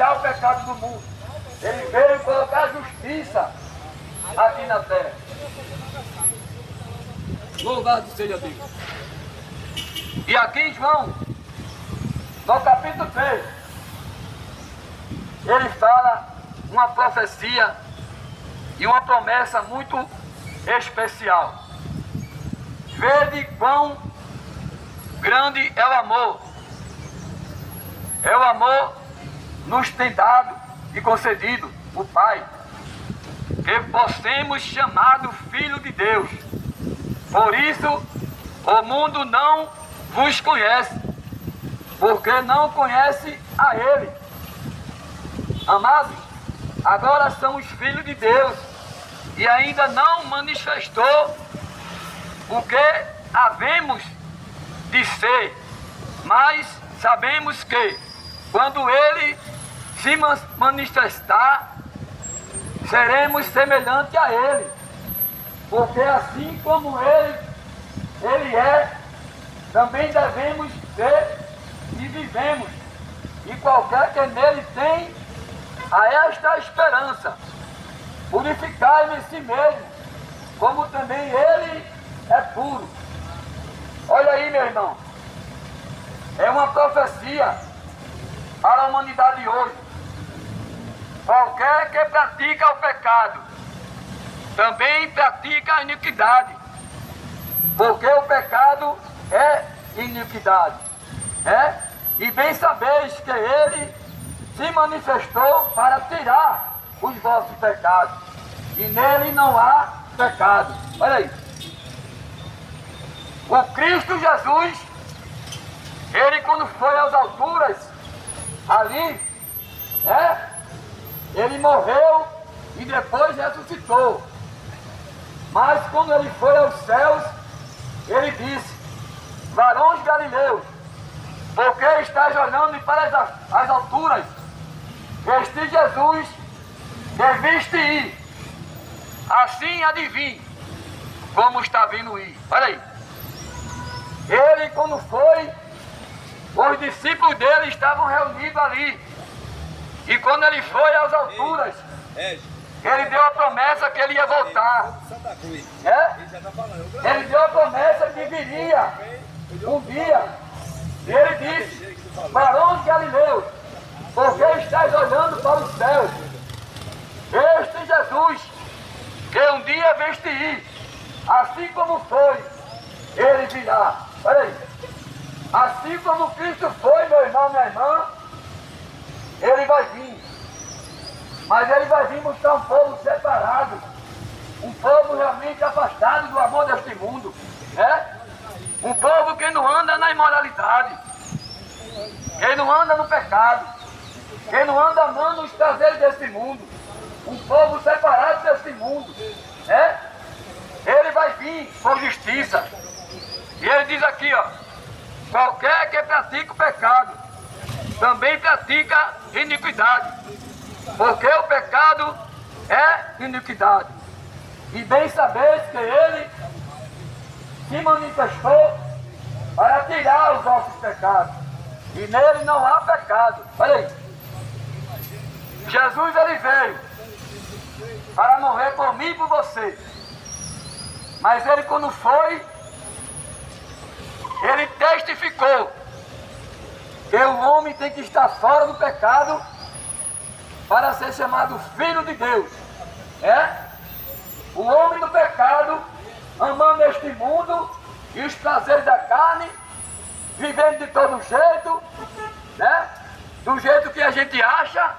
tirar o pecado do mundo. Ele veio colocar justiça aqui na terra. Louvado seja Deus. E aqui em João, no capítulo 3, ele fala uma profecia e uma promessa muito especial. Vede quão grande é o amor. É o amor nos tem dado e concedido o Pai, que possamos chamado Filho de Deus. Por isso o mundo não vos conhece, porque não conhece a Ele. Amados, agora somos filhos de Deus e ainda não manifestou o que havemos de ser, mas sabemos que quando Ele se manifestar, seremos semelhantes a Ele, porque assim como Ele é, também devemos ser e vivemos. E qualquer que nele tem a esta esperança, purificai-me em si mesmo, como também Ele é puro. Olha aí, meu irmão, é uma profecia para a humanidade hoje. Qualquer que pratica o pecado, também pratica a iniquidade, porque o pecado é iniquidade, e bem sabeis que Ele se manifestou para tirar os vossos pecados, e nele não há pecado. Olha aí, o Cristo Jesus, Ele quando foi às alturas, ali, Ele morreu e depois ressuscitou. Mas quando Ele foi aos céus, Ele disse: varões galileus, por que estáis olhando para as alturas? Este Jesus deviste ir, assim adivinhe como está vindo ir. Olha aí, Ele quando foi, os discípulos dele estavam reunidos ali, e quando Ele foi às alturas, Ele deu a promessa que Ele ia voltar. Ele deu a promessa que viria um dia. E Ele disse: varões galileus, por que estáis olhando para os céus? Este Jesus, que um dia veste ir, assim como foi, Ele virá. Olha aí, assim como Cristo foi, meu irmão, minha irmã, Ele vai vir. Mas Ele vai vir buscar um povo separado, um povo realmente afastado do amor deste mundo, um povo que não anda na imoralidade, que não anda no pecado, que não anda amando os prazeres deste mundo, um povo separado deste mundo, Ele vai vir com justiça. E Ele diz aqui, qualquer que pratica o pecado, também pratica iniquidade, porque o pecado é iniquidade. E bem sabeis que Ele se manifestou para tirar os vossos pecados, e nele não há pecado. Olha aí, Jesus Ele veio para morrer por mim e por você, mas Ele quando foi, Ele testificou que o homem tem que estar fora do pecado para ser chamado Filho de Deus. O homem do pecado, amando este mundo e os prazeres da carne, vivendo de todo jeito, do jeito que a gente acha,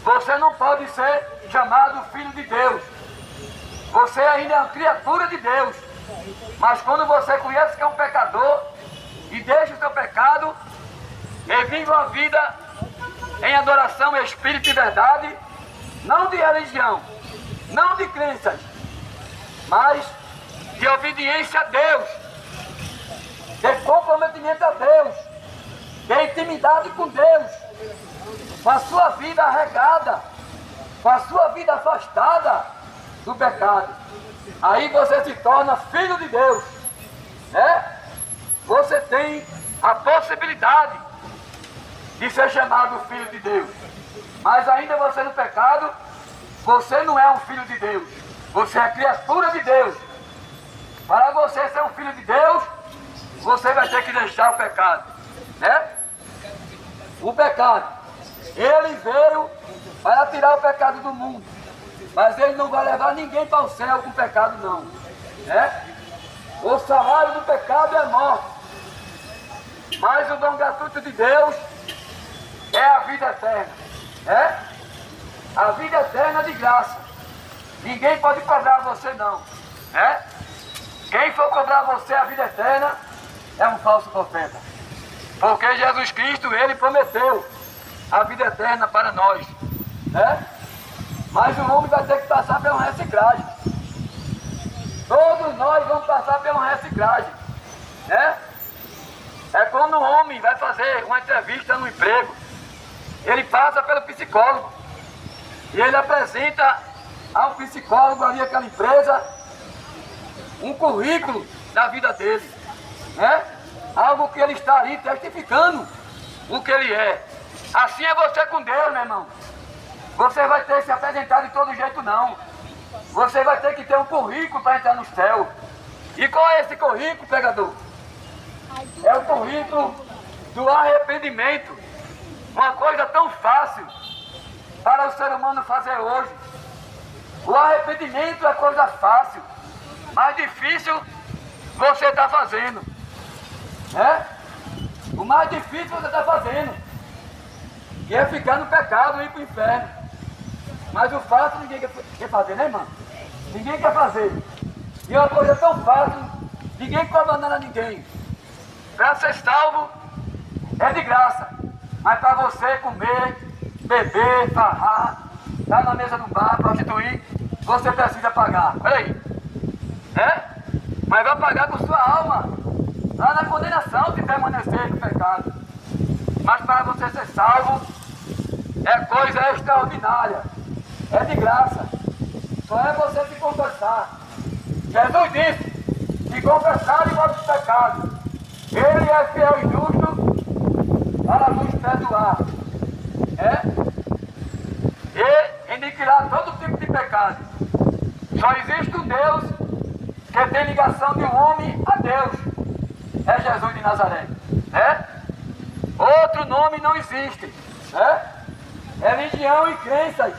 você não pode ser chamado Filho de Deus. Você ainda é uma criatura de Deus. Mas quando você conhece que é um pecador e deixa o seu pecado e vive uma vida em adoração, espírito e verdade, não de religião, não de crenças, mas de obediência a Deus, de comprometimento a Deus, de intimidade com Deus, com a sua vida arregada, com a sua vida afastada do pecado. Aí você se torna filho de Deus, Você tem a possibilidade de ser chamado filho de Deus. Mas ainda você no pecado, você não é um filho de Deus. Você é criatura de Deus. Para você ser um filho de Deus, você vai ter que deixar o pecado, né? O pecado, ele veio para tirar o pecado do mundo, mas ele não vai levar ninguém para o céu com pecado não, né? O salário do pecado é morte, mas o dom gratuito de Deus é a vida eterna, né? A vida eterna de graça. Ninguém pode cobrar você não, né? Quem for cobrar você a vida eterna é um falso profeta. Porque Jesus Cristo, ele prometeu a vida eterna para nós, né? Mas o homem vai ter que passar por uma reciclagem. Todos nós vamos passar por uma reciclagem, né? É quando o homem vai fazer uma entrevista no emprego, ele passa pelo psicólogo e ele apresenta ao psicólogo ali, aquela empresa, um currículo da vida dele, né? Algo que ele está ali testificando o que ele é. Assim é você com Deus, meu irmão. Você vai ter que se apresentar de todo jeito não. Você vai ter que ter um currículo para entrar no céu. E qual é esse currículo, pregador? É o currículo do arrependimento. Uma coisa tão fácil para o ser humano fazer hoje. O arrependimento é coisa fácil, mas difícil você está fazendo. O mais difícil você está fazendo, que é ficar no pecado e ir para o inferno. Mas o fácil ninguém quer fazer, né, irmão? Ninguém quer fazer. E uma coisa tão fácil, ninguém cobra nada a ninguém. Para ser salvo é de graça, mas para você comer, beber, farrar, estar na mesa do bar, prostituir, você precisa pagar. Olha aí, mas vai pagar com sua alma lá na condenação se permanecer no pecado. Mas para você ser salvo é coisa extraordinária, é de graça, só é você se confessar. Jesus disse: se confessar de vossos pecados, ele é fiel e justo para nos perdoar, e aniquilar todo tipo de pecado. Só existe um Deus que tem ligação de um homem a Deus, é Jesus de Nazaré, Outro nome não existe, Religião e crenças,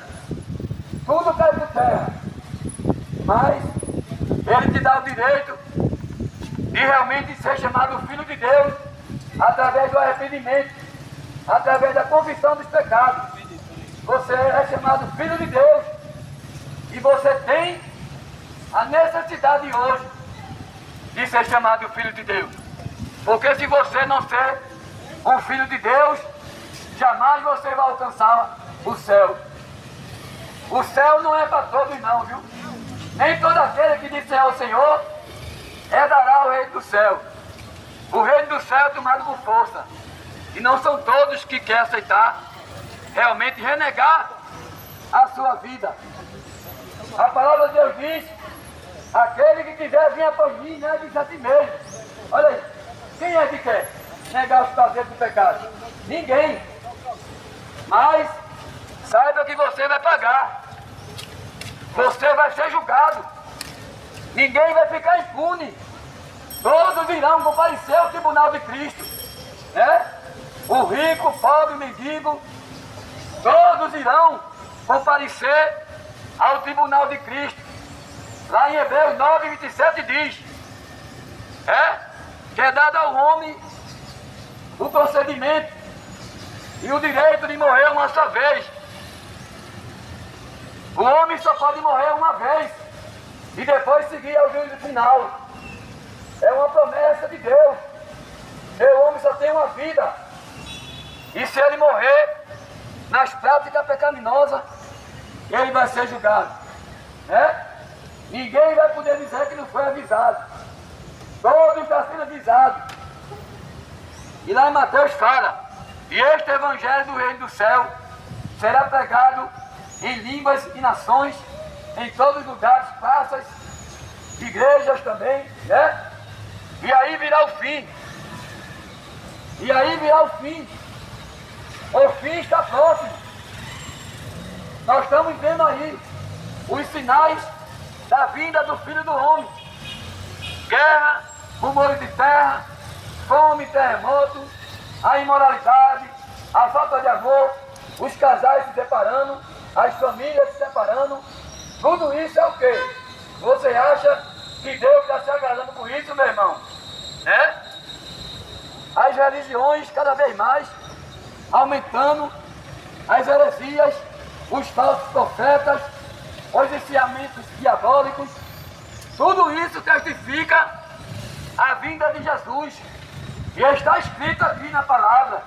tudo cai por terra, mas ele te dá o direito de realmente ser chamado filho de Deus através do arrependimento, através da confissão dos pecados. Você é chamado filho de Deus e você tem a necessidade hoje de ser chamado filho de Deus. Porque se você não ser um filho de Deus, jamais você vai alcançar o céu. O céu não é para todos não, viu? Nem todo aquele que disser ao Senhor herdará o reino do céu. O reino do céu é tomado por força. E não são todos que querem aceitar, realmente renegar a sua vida. A palavra de Deus diz: aquele que quiser vir após mim, negue-se a si mesmo. Olha aí, quem é que quer negar os prazeres do pecado? Ninguém. Mas saiba que você vai pagar. Você vai ser julgado. Ninguém vai ficar impune. Todos irão comparecer ao tribunal de Cristo, O rico, o pobre, o mendigo, todos irão comparecer ao tribunal de Cristo. Lá em Hebreus 9:27 diz, que é dado ao homem o procedimento e o direito de morrer uma só vez. O homem só pode morrer uma vez e depois seguir ao juízo final. É uma promessa de Deus. O homem só tem uma vida. E se ele morrer nas práticas pecaminosas, ele vai ser julgado. Ninguém vai poder dizer que não foi avisado. Todos estão sendo avisados. E lá em Mateus fala: e este evangelho do reino do céu será pregado em línguas e nações, em todos os lugares, praças, igrejas também, E aí virá o fim. E aí virá o fim. O fim está próximo. Nós estamos vendo aí os sinais da vinda do Filho do Homem. Guerra, rumores de terra, fome, terremoto, a imoralidade, a falta de amor, os casais se separando, as famílias se separando. Tudo isso é o quê? Você acha que Deus está se agradando com isso, meu irmão? As religiões cada vez mais aumentando, as heresias, os falsos profetas, os ensinamentos diabólicos. Tudo isso testifica a vinda de Jesus. E está escrito aqui na palavra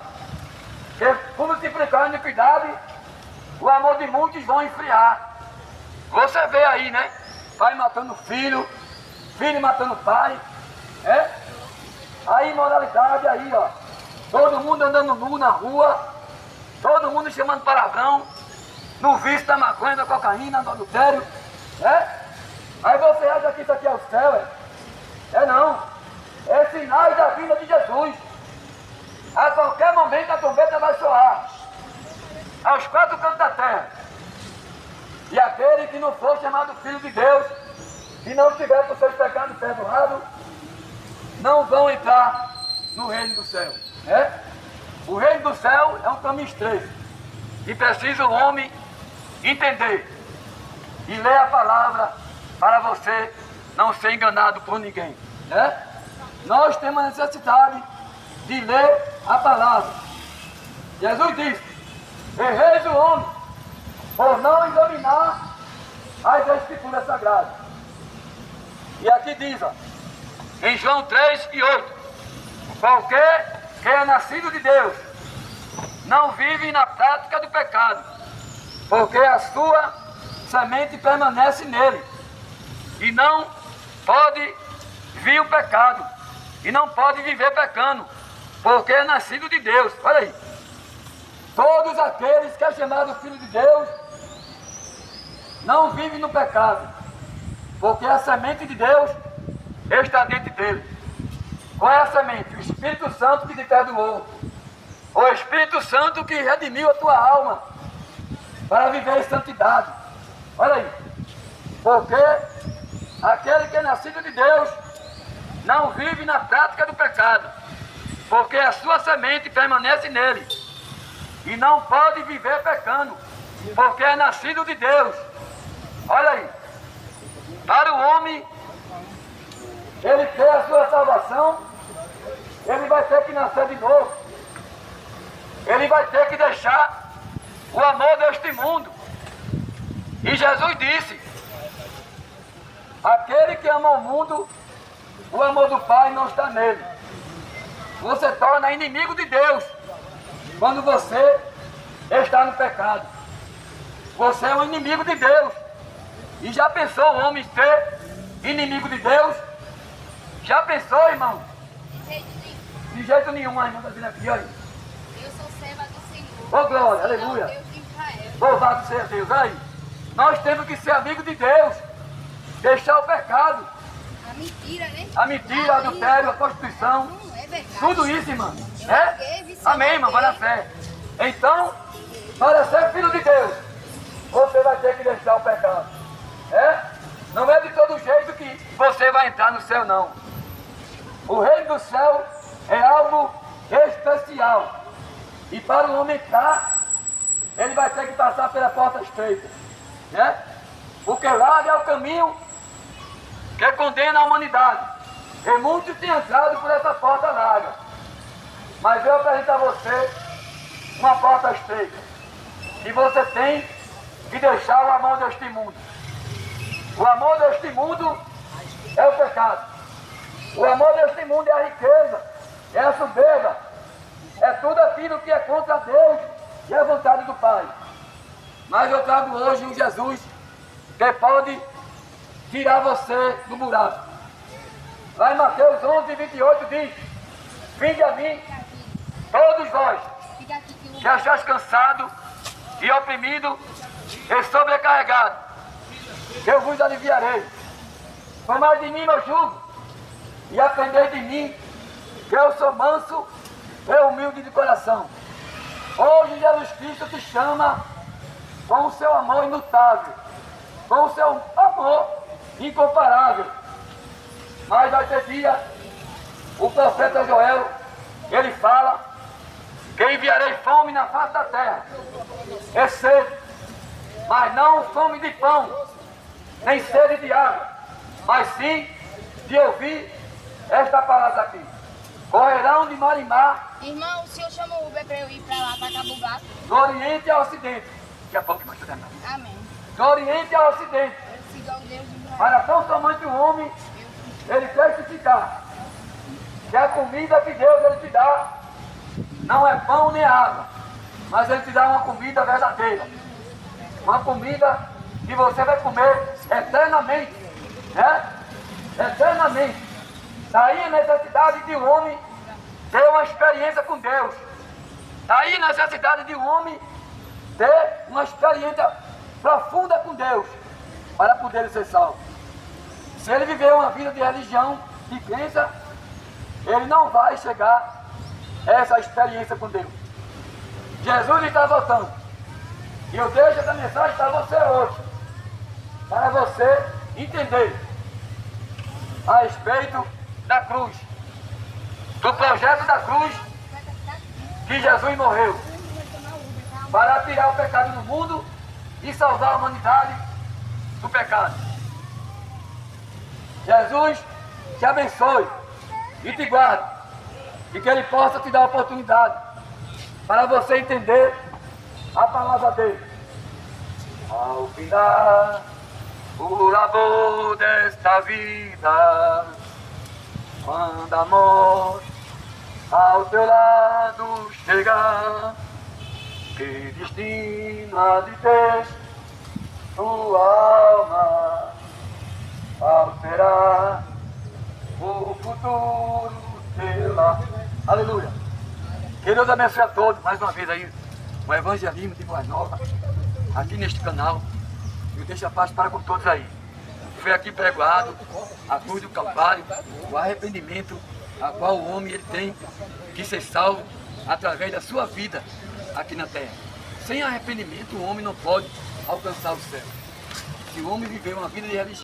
que, por multiplicar a iniquidade, o amor de muitos vão esfriar. Você vê aí, né? Pai matando filho, filho matando pai, a imoralidade aí, ó. Todo mundo andando nu na rua, todo mundo chamando palavrão, no vício da maconha, da cocaína, do adultério, Aí você acha que isso aqui é o céu, não. É sinais da vinda de Jesus. A qualquer momento a trombeta vai soar aos quatro cantos da terra. E aquele que não for chamado Filho de Deus, e não tiver com seus pecados perdoados, não vão entrar no reino do céu. O reino do céu é um caminho estreito. E precisa o homem entender e ler a palavra para você não ser enganado por ninguém. Nós temos a necessidade de ler a palavra. Jesus disse: erreis o homem por não examinar as escrituras sagradas. E aqui diz, em João 3:8, qualquer que é nascido de Deus não vive na prática do pecado, porque a sua semente permanece nele, e não pode vir o pecado, e não pode viver pecando, porque é nascido de Deus. Olha aí, todos aqueles que é chamado Filho de Deus não vivem no pecado, porque a semente de Deus está dentro dele. Qual é a semente? O Espírito Santo que te perdoou, o Espírito Santo que redimiu a tua alma para viver em santidade. Olha aí, porque aquele que é nascido de Deus não vive na prática do pecado, porque a sua semente permanece nele, e não pode viver pecando, porque é nascido de Deus. Olha aí, para o homem ele ter a sua salvação, ele vai ter que nascer de novo. Ele vai ter que deixar o amor deste mundo. E Jesus disse: aquele que ama o mundo, o amor do Pai não está nele. Você torna inimigo de Deus quando você está no pecado. Você é um inimigo de Deus. E já pensou o homem ser inimigo de Deus? Já pensou, irmão? De jeito nenhum, a irmã está dizendo aqui, olha. Eu sou serva do Senhor. Ô glória, aleluia. Louvado seja Deus. Aí, nós temos que ser amigos de Deus. Deixar o pecado. A mentira, né? A mentira, o adultério, a prostituição. Não, é verdade. Tudo isso, irmão. Amém, Amém, irmão, vai na fé. Então, para ser filho de Deus, você vai ter que deixar o pecado. Não é de todo jeito que você vai entrar no céu, não. O reino do céu é algo especial. E para o homem entrar, ele vai ter que passar pela porta estreita. Porque largo é o caminho que condena a humanidade. E muitos têm entrado por essa porta larga. Mas eu apresento a você uma porta estreita. E você tem que deixar o amor deste mundo. O amor deste mundo é o pecado. O amor deste mundo é a riqueza, é a soberba, é tudo aquilo que é contra Deus e a vontade do Pai. Mas eu trago hoje um Jesus que pode tirar você do buraco. Lá em Mateus 11:28 diz: vinde a mim, todos vós, que achais cansado e oprimido e sobrecarregado, que eu vos aliviarei. Tomai de mim meu jugo e aprendei de mim, que eu sou manso e humilde de coração. Hoje Jesus Cristo te chama com o seu amor imutável, com o seu amor incomparável. Mas vai ter dia, o profeta Joel, ele fala que enviarei fome na face da terra, é sede, mas não fome de pão, nem sede de água, mas sim de ouvir esta palavra aqui. Correrão de mar em mar. Irmão, o senhor chama o Uber para eu ir para lá, para Cabo Gato? Do Oriente ao Ocidente. Daqui a pouco nós terminar. Amém. Do Oriente ao Ocidente. Eu sigo ao Deus de Israel. Para tão somente o homem, ele testificar que a comida que Deus ele te dá não é pão nem água, mas ele te dá uma comida verdadeira. Uma comida que você vai comer eternamente, né? Eternamente. Daí a necessidade de um homem ter uma experiência com Deus. Daí a necessidade de um homem ter uma experiência profunda com Deus para poder ser salvo. Se ele viver uma vida de religião, de crença, ele não vai chegar a essa experiência com Deus. Jesus está voltando. E eu deixo essa mensagem para você hoje, para você entender a respeito da cruz, do projeto da cruz que Jesus morreu para tirar o pecado do mundo e salvar a humanidade do pecado. Jesus te abençoe e te guarde, e que Ele possa te dar a oportunidade para você entender a palavra dele. Ao final o labor desta vida, quando a morte ao teu lado chegar, que destino há de ter tua alma ao será o futuro dela. Aleluia. Que Deus abençoe a todos, mais uma vez aí, o evangelismo de Boas Novas, aqui neste canal. Eu deixo a paz para com todos aí. Foi aqui pregado a cruz do Calvário, o arrependimento a qual o homem ele tem que ser salvo através da sua vida aqui na terra. Sem arrependimento o homem não pode alcançar o céu. Se o homem viver uma vida de religião,